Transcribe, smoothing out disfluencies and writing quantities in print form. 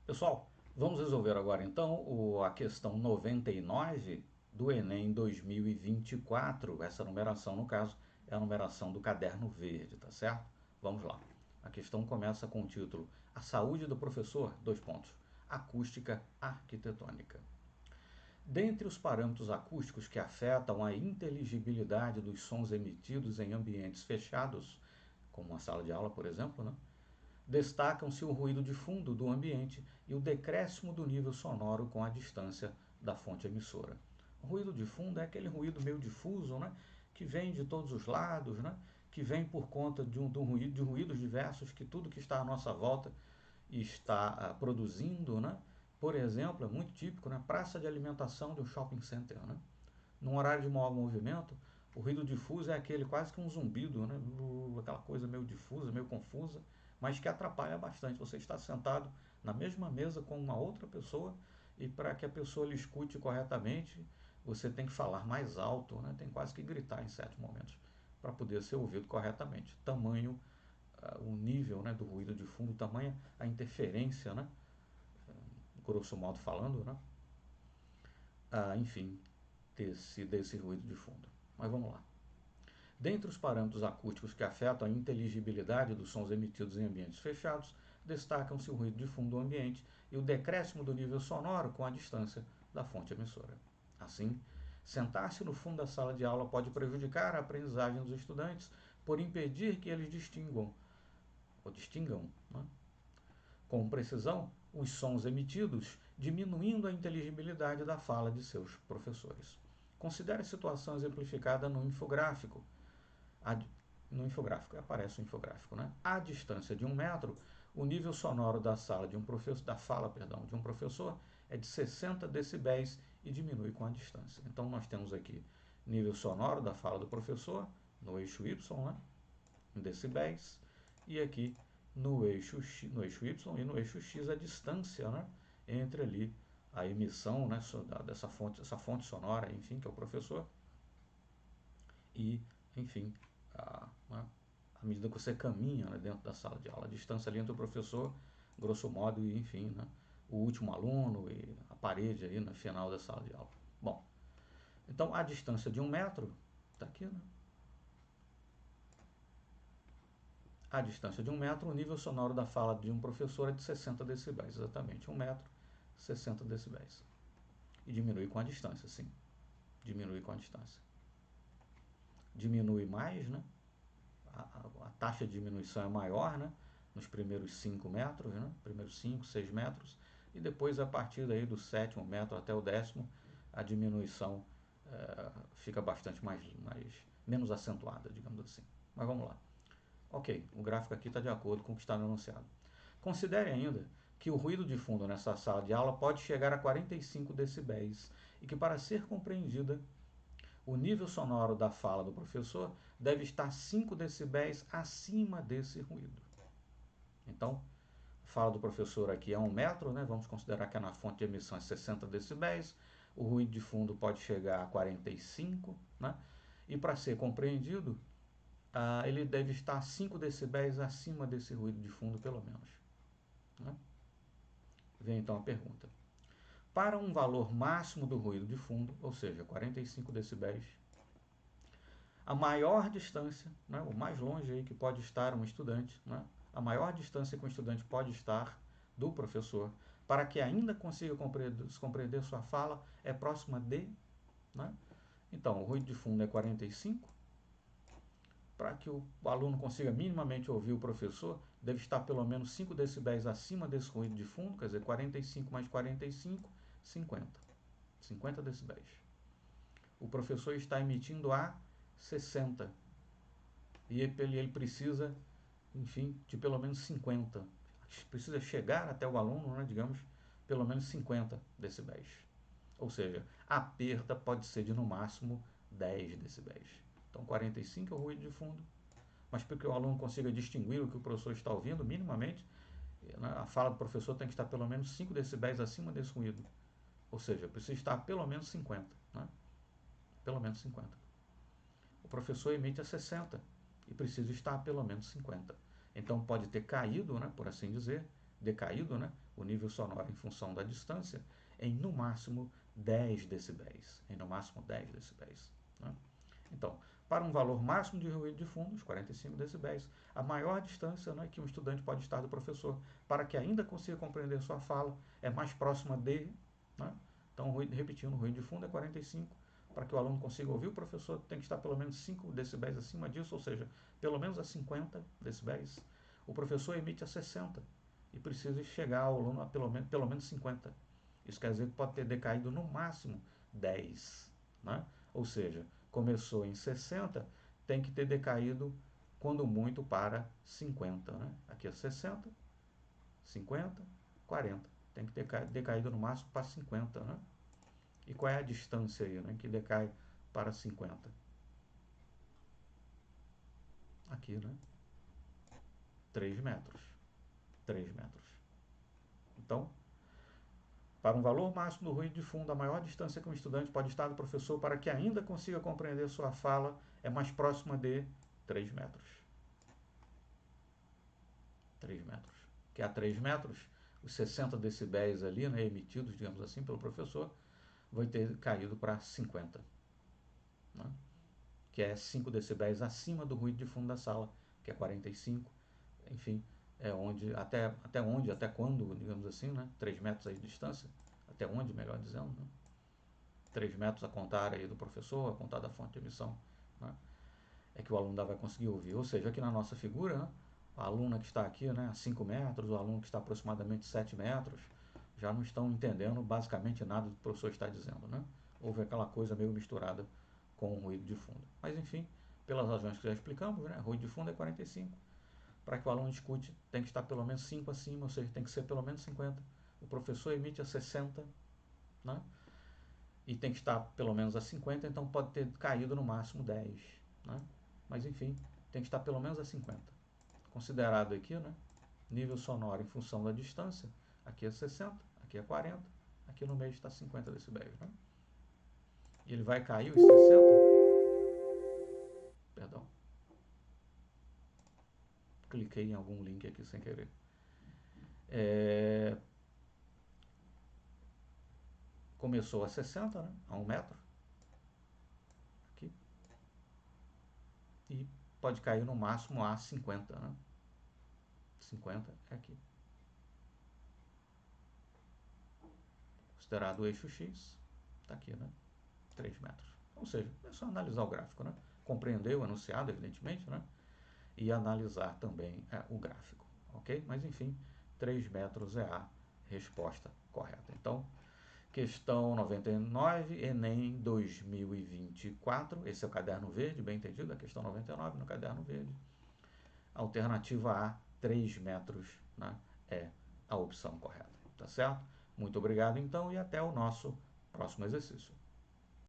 Pessoal, vamos resolver agora então a questão 99 do Enem 2024. Essa numeração, no caso, é a numeração do caderno verde, tá certo? Vamos lá. A questão começa com o título A Saúde do Professor, dois pontos, Acústica Arquitetônica. Dentre os parâmetros acústicos que afetam a inteligibilidade dos sons emitidos em ambientes fechados, como uma sala de aula, por exemplo, destacam-se o ruído de fundo do ambiente e o decréscimo do nível sonoro com a distância da fonte emissora. O ruído de fundo é aquele ruído meio difuso, que vem de todos os lados, que vem por conta de ruídos diversos que tudo que está à nossa volta está produzindo. Por exemplo, é muito típico, praça de alimentação de um shopping center. Num horário de maior movimento, o ruído difuso é aquele quase que um zumbido, aquela coisa meio difusa, meio confusa, mas que atrapalha bastante. Você está sentado na mesma mesa com uma outra pessoa e para que a pessoa lhe escute corretamente, você tem que falar mais alto, tem quase que gritar em certos momentos para poder ser ouvido corretamente. Tamanho, o nível do ruído de fundo, tamanho a interferência, grosso modo falando, enfim, desse ruído de fundo. Mas vamos lá. Dentre os parâmetros acústicos que afetam a inteligibilidade dos sons emitidos em ambientes fechados, destacam-se o ruído de fundo do ambiente e o decréscimo do nível sonoro com a distância da fonte emissora. Assim, sentar-se no fundo da sala de aula pode prejudicar a aprendizagem dos estudantes por impedir que eles distingam com precisão os sons emitidos, diminuindo a inteligibilidade da fala de seus professores. Considere a situação exemplificada no infográfico. No infográfico, aparece o infográfico. À distância de 1 metro, o nível sonoro da fala de um professor é de 60 decibéis e diminui com a distância. Então nós temos aqui nível sonoro da fala do professor no eixo Y, em decibéis, e aqui no eixo Y e no eixo X a distância entre ali a emissão dessa essa fonte sonora, enfim, que é o professor, e, enfim, à medida que você caminha dentro da sala de aula, a distância ali entre o professor, grosso modo, e, enfim, o último aluno e a parede aí no final da sala de aula. Bom, então a distância de 1 metro, está aqui, A distância de 1 metro, o nível sonoro da fala de um professor é de 60 decibéis, exatamente. 1 metro, 60 decibéis. E diminui com a distância, sim. Diminui com a distância. Diminui mais, a taxa de diminuição é maior, nos primeiros 5 metros, primeiros 5, 6 metros, e depois a partir daí do 7º metro até o 10º, a diminuição fica bastante menos acentuada, digamos assim. Mas vamos lá. Ok, o gráfico aqui está de acordo com o que está no enunciado. Considere ainda que o ruído de fundo nessa sala de aula pode chegar a 45 decibéis e que, para ser compreendida, o nível sonoro da fala do professor deve estar 5 decibéis acima desse ruído. Então, a fala do professor aqui é 1 metro, vamos considerar que na fonte de emissão é 60 decibéis, o ruído de fundo pode chegar a 45, e para ser compreendido, ele deve estar 5 decibéis acima desse ruído de fundo, pelo menos. Vem então a pergunta. Para um valor máximo do ruído de fundo, ou seja, 45 decibéis, a maior distância, o mais longe aí que pode estar um estudante, a maior distância que um estudante pode estar do professor, para que ainda consiga compreender sua fala, é próxima de... Então, o ruído de fundo é 45. Para que o aluno consiga minimamente ouvir o professor, deve estar pelo menos 5 decibéis acima desse ruído de fundo, quer dizer, 45 mais 45, 50. 50 decibéis. O professor está emitindo a 60. E ele precisa, enfim, de pelo menos 50. Precisa chegar até o aluno, digamos, pelo menos 50 decibéis. Ou seja, a perda pode ser de no máximo 10 decibéis. Então 45 é o ruído de fundo, mas para que o aluno consiga distinguir o que o professor está ouvindo, minimamente, a fala do professor tem que estar pelo menos 5 decibéis acima desse ruído. Ou seja, precisa estar pelo menos 50. Pelo menos 50. O professor emite a 60 e precisa estar pelo menos 50. Então pode ter caído, por assim dizer, decaído, né, o nível sonoro em função da distância, em no máximo 10 decibéis. Em no máximo 10 decibéis. Né? Então, para um valor máximo de ruído de fundo, os 45 decibéis, a maior distância, né, que um estudante pode estar do professor para que ainda consiga compreender sua fala é mais próxima de. Né? Então, repetindo, o ruído de fundo é 45. Para que o aluno consiga ouvir o professor, tem que estar pelo menos 5 decibéis acima disso, ou seja, pelo menos a 50 decibéis. O professor emite a 60 e precisa chegar ao aluno a pelo menos 50. Isso quer dizer que pode ter decaído no máximo 10. Né? Ou seja, começou em 60, tem que ter decaído, quando muito, para 50. Né? Aqui é 60, 50, 40. Tem que ter decaído no máximo para 50. Né? E qual é a distância aí, né, que decai para 50? Aqui, né? 3 metros. 3 metros. Então, para um valor máximo do ruído de fundo, a maior distância que um estudante pode estar do professor para que ainda consiga compreender sua fala é mais próxima de 3 metros. 3 metros. Que a 3 metros, os 60 decibéis ali, né, emitidos, digamos assim, pelo professor, vai ter caído para 50. Né? Que é 5 decibéis acima do ruído de fundo da sala, que é 45. Enfim, é onde, até quando, digamos assim, né, 3 metros aí de distância, até onde, melhor dizendo, né? 3 metros a contar aí do professor, a contar da fonte de emissão, né? É que o aluno vai conseguir ouvir. Ou seja, aqui na nossa figura, né, a aluna que está aqui, né, a 5 metros, o aluno que está aproximadamente 7 metros, já não estão entendendo basicamente nada do que o professor está dizendo. Né? Houve aquela coisa meio misturada com o ruído de fundo. Mas enfim, pelas razões que já explicamos, né, ruído de fundo é 45. Para que o aluno escute, tem que estar pelo menos 5 acima, ou seja, tem que ser pelo menos 50. O professor emite a 60, né? E tem que estar pelo menos a 50, então pode ter caído no máximo 10. Né? Mas enfim, tem que estar pelo menos a 50. Considerado aqui, né, nível sonoro em função da distância, aqui é 60, aqui é 40, aqui no meio está 50 decibéis. Né? E ele vai cair os 60, perdão, cliquei em algum link aqui sem querer. Começou a 60, né, a 1 metro, aqui, e pode cair no máximo a 50, né? 50 é aqui. Considerado o eixo X, está aqui, né? 3 metros. Ou seja, é só analisar o gráfico, né? Compreender o enunciado, evidentemente, né? E analisar também o gráfico, ok? Mas enfim, 3 metros é a resposta correta. Então, questão 99, Enem 2024. Esse é o caderno verde, bem entendido? A questão 99 no caderno verde. Alternativa A, 3 metros, né, é a opção correta. Tá certo? Muito obrigado, então, e até o nosso próximo exercício.